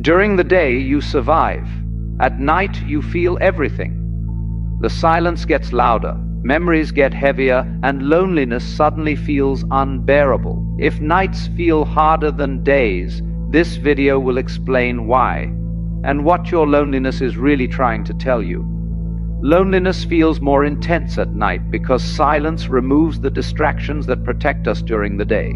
During the day, you survive. At night, you feel everything. The silence gets louder, memories get heavier, and loneliness suddenly feels unbearable. If nights feel harder than days, this video will explain why, and what your loneliness is really trying to tell you. Loneliness feels more intense at night because silence removes the distractions that protect us during the day.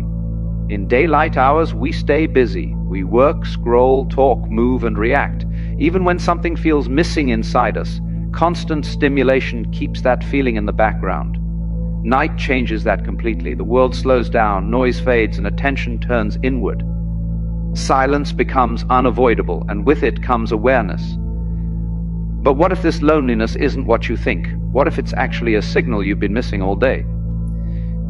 In daylight hours, we stay busy. We work, scroll, talk, move, and react. Even when something feels missing inside us, constant stimulation keeps that feeling in the background. Night changes that completely. The world slows down, noise fades, and attention turns inward. Silence becomes unavoidable, and with it comes awareness. But what if this loneliness isn't what you think? What if it's actually a signal you've been missing all day?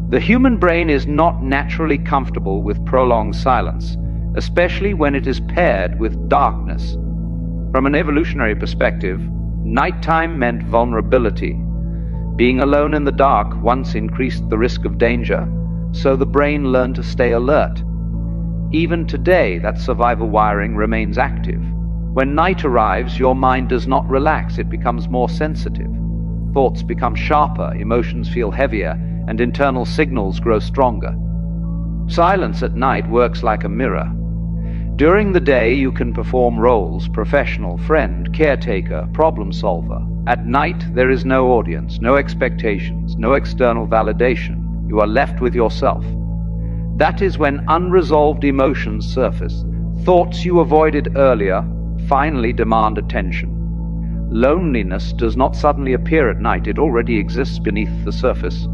The human brain is not naturally comfortable with prolonged silence, especially when it is paired with darkness. From an evolutionary perspective, nighttime meant vulnerability. Being alone in the dark once increased the risk of danger, so the brain learned to stay alert. Even today, that survival wiring remains active. When night arrives, your mind does not relax, it becomes more sensitive. Thoughts become sharper, emotions feel heavier, and internal signals grow stronger. Silence at night works like a mirror. During the day, you can perform roles: professional, friend, caretaker, problem solver. At night, there is no audience, no expectations, no external validation. You are left with yourself. That is when unresolved emotions surface. Thoughts you avoided earlier finally demand attention. Loneliness does not suddenly appear at night, it already exists beneath the surface.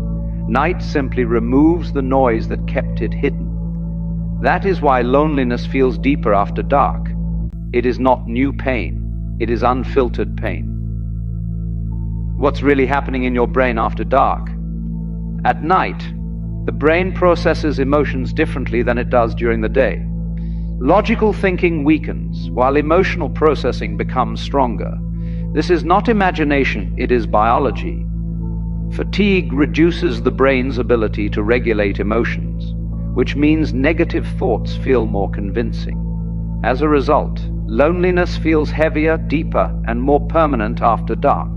Night simply removes the noise that kept it hidden. That is why loneliness feels deeper after dark. It is not new pain, it is unfiltered pain. What's really happening in your brain after dark? At night, the brain processes emotions differently than it does during the day. Logical thinking weakens, while emotional processing becomes stronger. This is not imagination, it is biology. Fatigue reduces the brain's ability to regulate emotions, which means negative thoughts feel more convincing. As a result, loneliness feels heavier, deeper, and more permanent after dark.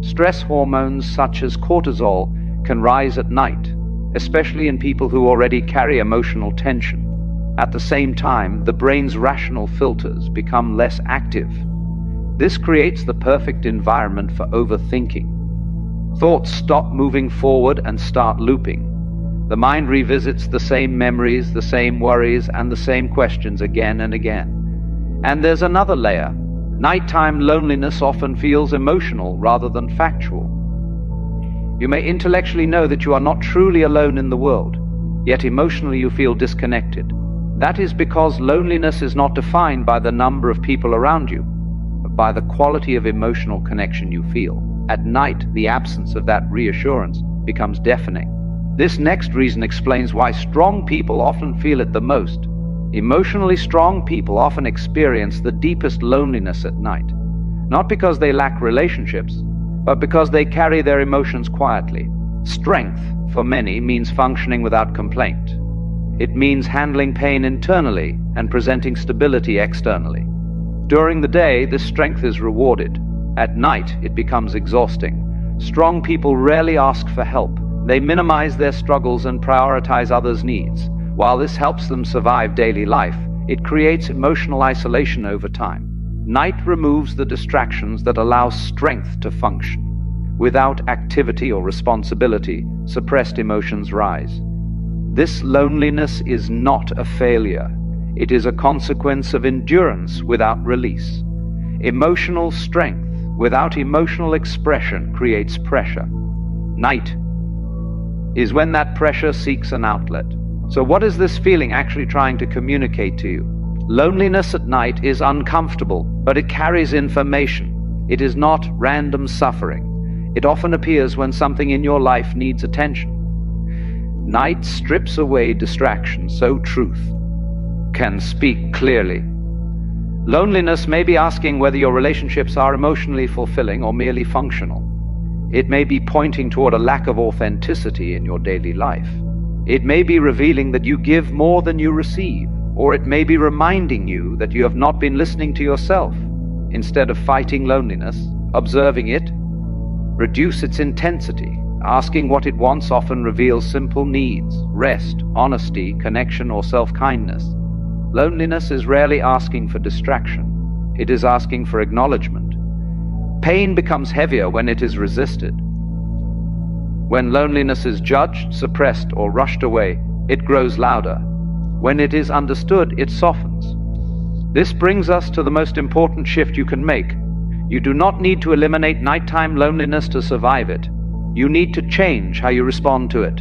Stress hormones such as cortisol can rise at night, especially in people who already carry emotional tension. At the same time, the brain's rational filters become less active. This creates the perfect environment for overthinking. Thoughts stop moving forward and start looping. The mind revisits the same memories, the same worries, and the same questions again and again. And there's another layer. Nighttime loneliness often feels emotional rather than factual. You may intellectually know that you are not truly alone in the world, yet emotionally you feel disconnected. That is because loneliness is not defined by the number of people around you, but by the quality of emotional connection you feel. At night, the absence of that reassurance becomes deafening. This next reason explains why strong people often feel it the most. Emotionally strong people often experience the deepest loneliness at night, not because they lack relationships, but because they carry their emotions quietly. Strength, for many, means functioning without complaint. It means handling pain internally and presenting stability externally. During the day, this strength is rewarded. At night, it becomes exhausting. Strong people rarely ask for help. They minimize their struggles and prioritize others' needs. While this helps them survive daily life, it creates emotional isolation over time. Night removes the distractions that allow strength to function. Without activity or responsibility, suppressed emotions rise. This loneliness is not a failure. It is a consequence of endurance without release. Emotional strength without emotional expression creates pressure. Night is when that pressure seeks an outlet. So what is this feeling actually trying to communicate to you? Loneliness at night is uncomfortable, but it carries information. It is not random suffering. It often appears when something in your life needs attention. Night strips away distractions, so truth can speak clearly. Loneliness may be asking whether your relationships are emotionally fulfilling or merely functional. It may be pointing toward a lack of authenticity in your daily life. It may be revealing that you give more than you receive, or it may be reminding you that you have not been listening to yourself. Instead of fighting loneliness, observing it, reduce its intensity. Asking what it wants often reveals simple needs: rest, honesty, connection, or self-kindness. Loneliness is rarely asking for distraction. It is asking for acknowledgement. Pain becomes heavier when it is resisted. When loneliness is judged, suppressed, or rushed away, it grows louder. When it is understood, it softens. This brings us to the most important shift you can make. You do not need to eliminate nighttime loneliness to survive it. You need to change how you respond to it.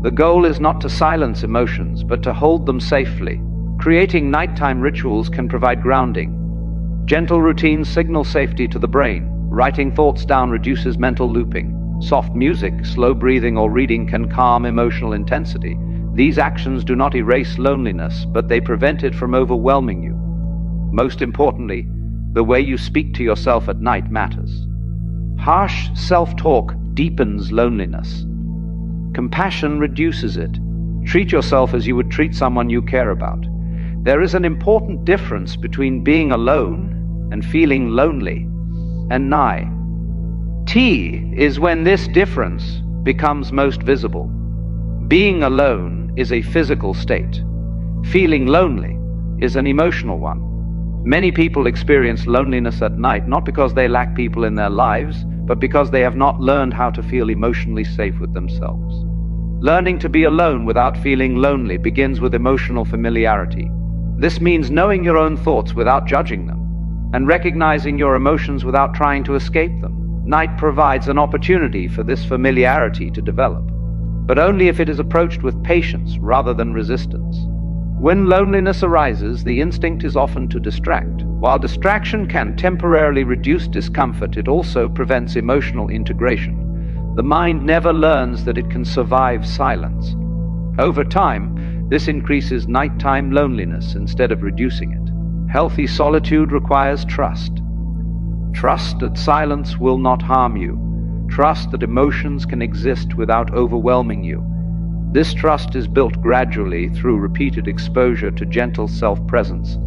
The goal is not to silence emotions, but to hold them safely. Creating nighttime rituals can provide grounding. Gentle routines signal safety to the brain. Writing thoughts down reduces mental looping. Soft music, slow breathing, or reading can calm emotional intensity. These actions do not erase loneliness, but they prevent it from overwhelming you. Most importantly, the way you speak to yourself at night matters. Harsh self-talk deepens loneliness. Compassion reduces it. Treat yourself as you would treat someone you care about. There is an important difference between being alone and feeling lonely. And T is when this difference becomes most visible. Being alone is a physical state. Feeling lonely is an emotional one. Many people experience loneliness at night not because they lack people in their lives, but because they have not learned how to feel emotionally safe with themselves. Learning to be alone without feeling lonely begins with emotional familiarity. This means knowing your own thoughts without judging them, and recognizing your emotions without trying to escape them. Night provides an opportunity for this familiarity to develop, but only if it is approached with patience rather than resistance. When loneliness arises, the instinct is often to distract. While distraction can temporarily reduce discomfort, it also prevents emotional integration. The mind never learns that it can survive silence. Over time, this increases nighttime loneliness instead of reducing it. Healthy solitude requires trust. Trust that silence will not harm you. Trust that emotions can exist without overwhelming you. This trust is built gradually through repeated exposure to gentle self-presence.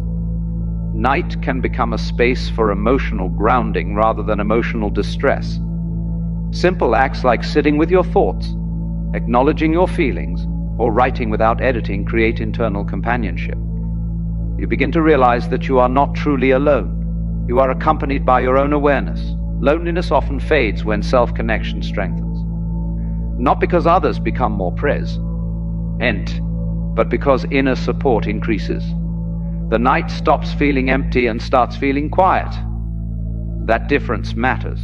Night can become a space for emotional grounding rather than emotional distress. Simple acts like sitting with your thoughts, acknowledging your feelings, or writing without editing create internal companionship. You begin to realize that you are not truly alone. You are accompanied by your own awareness. Loneliness often fades when self-connection strengthens. Not because others become more present, but because inner support increases. The night stops feeling empty and starts feeling quiet. That difference matters.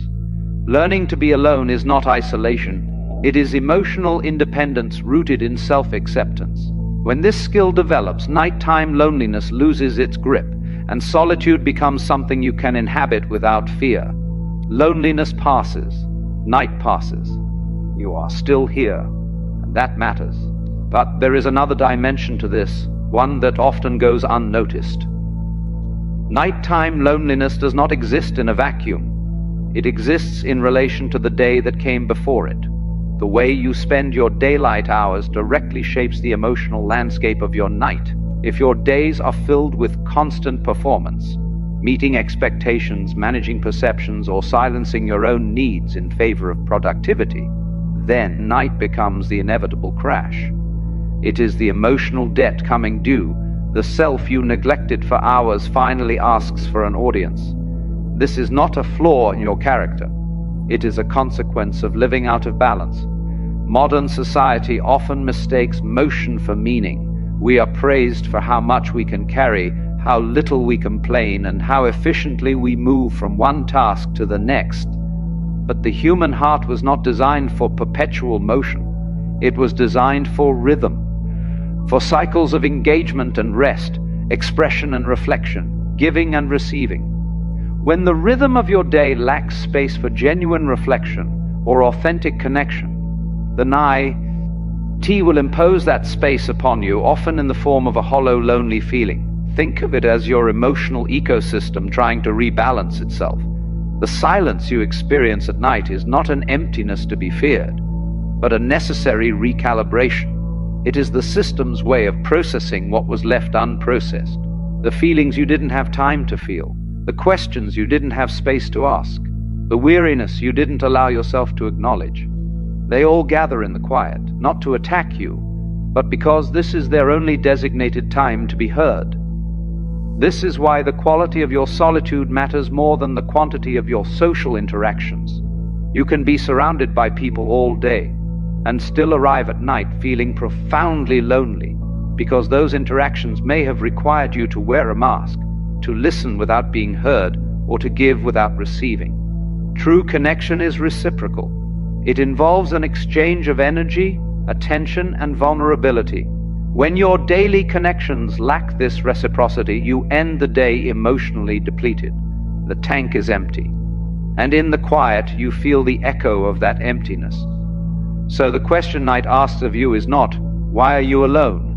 Learning to be alone is not isolation. It is emotional independence rooted in self-acceptance. When this skill develops, nighttime loneliness loses its grip, and solitude becomes something you can inhabit without fear. Loneliness passes. Night passes. You are still here, and that matters. But there is another dimension to this, one that often goes unnoticed. Nighttime loneliness does not exist in a vacuum. It exists in relation to the day that came before it. The way you spend your daylight hours directly shapes the emotional landscape of your night. If your days are filled with constant performance, meeting expectations, managing perceptions, or silencing your own needs in favor of productivity, then night becomes the inevitable crash. It is the emotional debt coming due. The self you neglected for hours finally asks for an audience. This is not a flaw in your character. It is a consequence of living out of balance. Modern society often mistakes motion for meaning. We are praised for how much we can carry, how little we complain, and how efficiently we move from one task to the next. But the human heart was not designed for perpetual motion. It was designed for rhythm, for cycles of engagement and rest, expression and reflection, giving and receiving. When the rhythm of your day lacks space for genuine reflection or authentic connection, the T will impose that space upon you, often in the form of a hollow, lonely feeling. Think of it as your emotional ecosystem trying to rebalance itself. The silence you experience at night is not an emptiness to be feared, but a necessary recalibration. It is the system's way of processing what was left unprocessed, the feelings you didn't have time to feel, the questions you didn't have space to ask, the weariness you didn't allow yourself to acknowledge. They all gather in the quiet, not to attack you, but because this is their only designated time to be heard. This is why the quality of your solitude matters more than the quantity of your social interactions. You can be surrounded by people all day and still arrive at night feeling profoundly lonely, because those interactions may have required you to wear a mask, to listen without being heard, or to give without receiving. True connection is reciprocal. It involves an exchange of energy, attention, and vulnerability. When your daily connections lack this reciprocity, you end the day emotionally depleted. The tank is empty. And in the quiet, you feel the echo of that emptiness. So the question night asks of you is not, "Why are you alone?"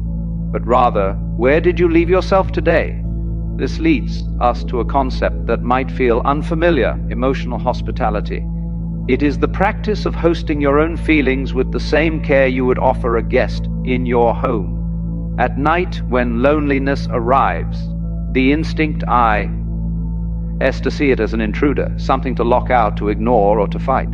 but rather, "Where did you leave yourself today?" This leads us to a concept that might feel unfamiliar: emotional hospitality. It is the practice of hosting your own feelings with the same care you would offer a guest in your home. At night, when loneliness arrives, the instinct is to see it as an intruder, something to lock out, to ignore, or to fight.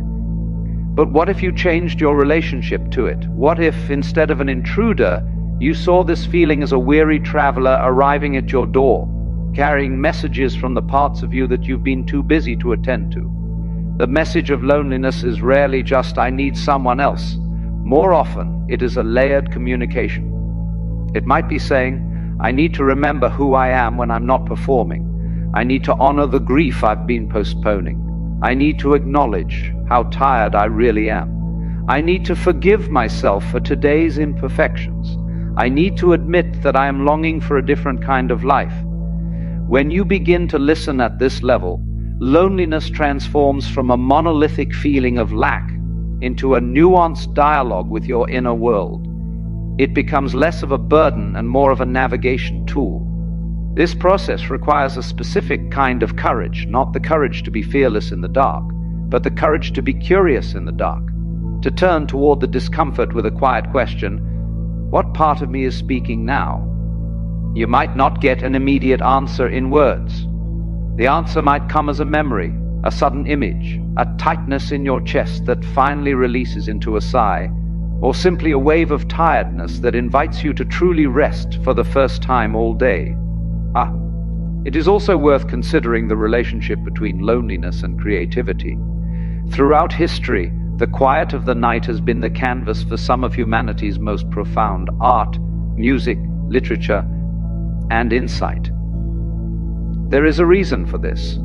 But what if you changed your relationship to it? What if, instead of an intruder, you saw this feeling as a weary traveler arriving at your door, carrying messages from the parts of you that you've been too busy to attend to? The message of loneliness is rarely just, "I need someone else." More often, it is a layered communication. It might be saying, "I need to remember who I am when I'm not performing. I need to honor the grief I've been postponing. I need to acknowledge how tired I really am. I need to forgive myself for today's imperfections. I need to admit that I am longing for a different kind of life." When you begin to listen at this level, loneliness transforms from a monolithic feeling of lack into a nuanced dialogue with your inner world. It becomes less of a burden and more of a navigation tool. This process requires a specific kind of courage, not the courage to be fearless in the dark, but the courage to be curious in the dark, to turn toward the discomfort with a quiet question: what part of me is speaking now? You might not get an immediate answer in words. The answer might come as a memory, a sudden image, a tightness in your chest that finally releases into a sigh, or simply a wave of tiredness that invites you to truly rest for the first time all day. It is also worth considering the relationship between loneliness and creativity. Throughout history, the quiet of the night has been the canvas for some of humanity's most profound art, music, literature, and insight. There is a reason for this.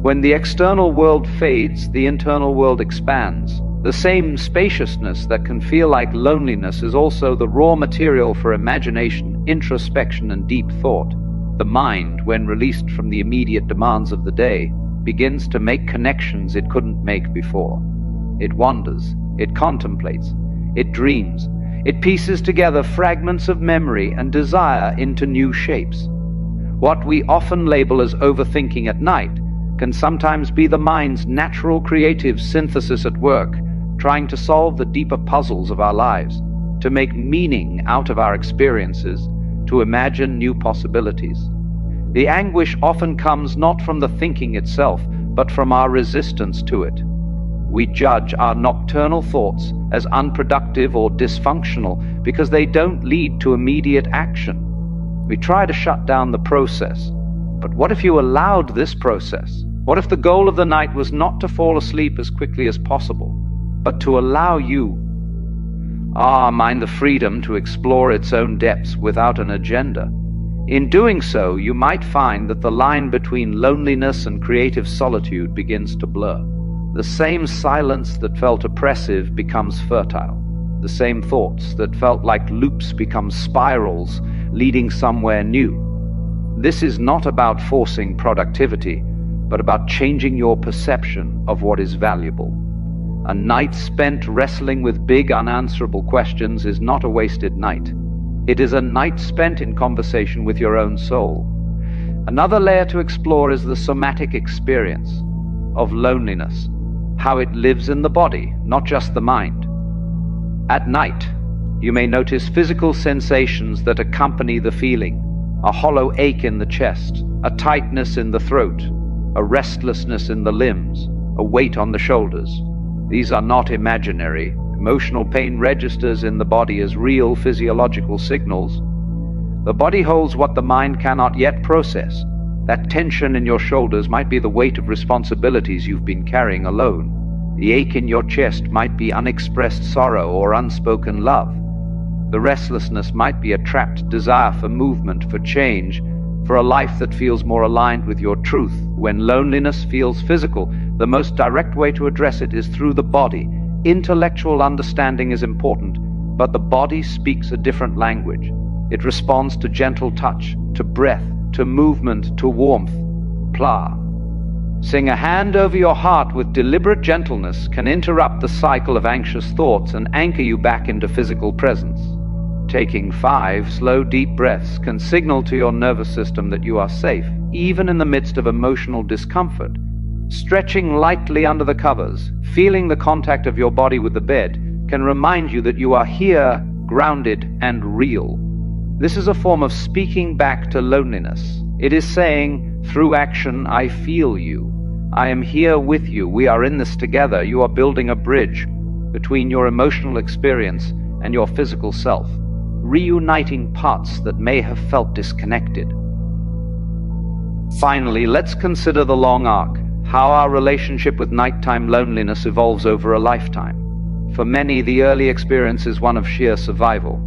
When the external world fades, the internal world expands. The same spaciousness that can feel like loneliness is also the raw material for imagination, introspection, and deep thought. The mind, when released from the immediate demands of the day, begins to make connections it couldn't make before. It wanders, it contemplates, it dreams, it pieces together fragments of memory and desire into new shapes. What we often label as overthinking at night can sometimes be the mind's natural creative synthesis at work, trying to solve the deeper puzzles of our lives, to make meaning out of our experiences, to imagine new possibilities. The anguish often comes not from the thinking itself, but from our resistance to it. We judge our nocturnal thoughts as unproductive or dysfunctional because they don't lead to immediate action. We try to shut down the process. But what if you allowed this process? What if the goal of the night was not to fall asleep as quickly as possible, but to allow mind the freedom to explore its own depths without an agenda? In doing so, you might find that the line between loneliness and creative solitude begins to blur. The same silence that felt oppressive becomes fertile. The same thoughts that felt like loops become spirals, leading somewhere new. This is not about forcing productivity, but about changing your perception of what is valuable. A night spent wrestling with big unanswerable questions is not a wasted night. It is a night spent in conversation with your own soul. Another layer to explore is the somatic experience of loneliness, how it lives in the body, not just the mind. At night, You may notice physical sensations that accompany the feeling: a hollow ache in the chest, a tightness in the throat, a restlessness in the limbs, a weight on the shoulders. These are not imaginary. Emotional pain registers in the body as real physiological signals. The body holds what the mind cannot yet process. That tension in your shoulders might be the weight of responsibilities you've been carrying alone. The ache in your chest might be unexpressed sorrow or unspoken love. The restlessness might be a trapped desire for movement, for change, for a life that feels more aligned with your truth. When loneliness feels physical, the most direct way to address it is through the body. Intellectual understanding is important, but the body speaks a different language. It responds to gentle touch, to breath, to movement, to warmth. Pla. Sing a hand over your heart with deliberate gentleness can interrupt the cycle of anxious thoughts and anchor you back into physical presence. Taking 5 slow, deep breaths can signal to your nervous system that you are safe, even in the midst of emotional discomfort. Stretching lightly under the covers, feeling the contact of your body with the bed, can remind you that you are here, grounded and real. This is a form of speaking back to loneliness. It is saying, through action, I feel you. I am here with you. We are in this together. You are building a bridge between your emotional experience and your physical self, reuniting parts that may have felt disconnected. Finally, let's consider the long arc, how our relationship with nighttime loneliness evolves over a lifetime. For many, the early experience is one of sheer survival.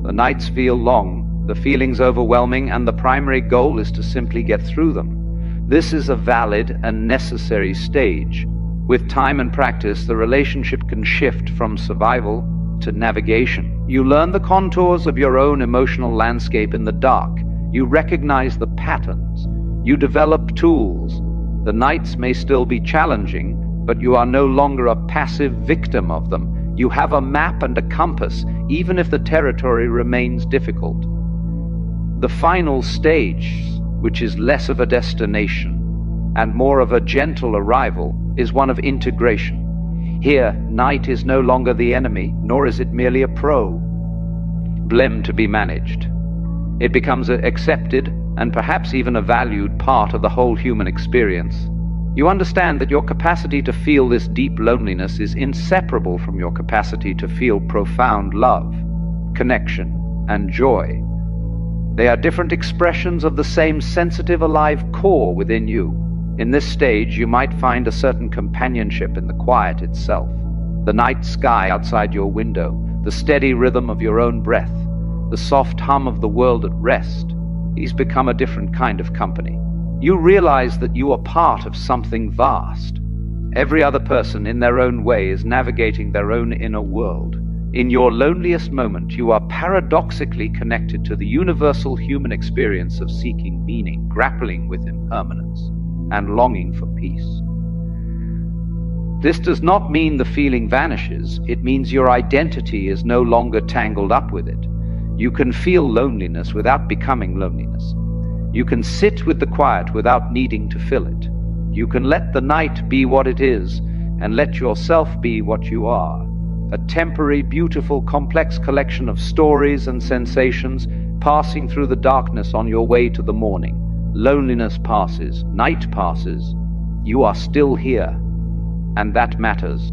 The nights feel long, the feelings overwhelming, and the primary goal is to simply get through them. This is a valid and necessary stage. With time and practice, the relationship can shift from survival to navigation. You learn the contours of your own emotional landscape in the dark. You recognize the patterns. You develop tools. The nights may still be challenging, but you are no longer a passive victim of them. You have a map and a compass, even if the territory remains difficult. The final stage, which is less of a destination and more of a gentle arrival, is one of integration. Here, night is no longer the enemy, nor is it merely a problem to be managed. It becomes an accepted and perhaps even a valued part of the whole human experience. You understand that your capacity to feel this deep loneliness is inseparable from your capacity to feel profound love, connection, and joy. They are different expressions of the same sensitive, alive core within you. In this stage, you might find a certain companionship in the quiet itself, the night sky outside your window, the steady rhythm of your own breath, the soft hum of the world at rest. These become a different kind of company. You realize that you are part of something vast. Every other person in their own way is navigating their own inner world. In your loneliest moment, you are paradoxically connected to the universal human experience of seeking meaning, grappling with impermanence, and longing for peace. This does not mean the feeling vanishes. It means your identity is no longer tangled up with it. You can feel loneliness without becoming loneliness. You can sit with the quiet without needing to fill it. You can let the night be what it is and let yourself be what you are. A temporary, beautiful, complex collection of stories and sensations passing through the darkness on your way to the morning. Loneliness passes, night passes. You are still here, and that matters.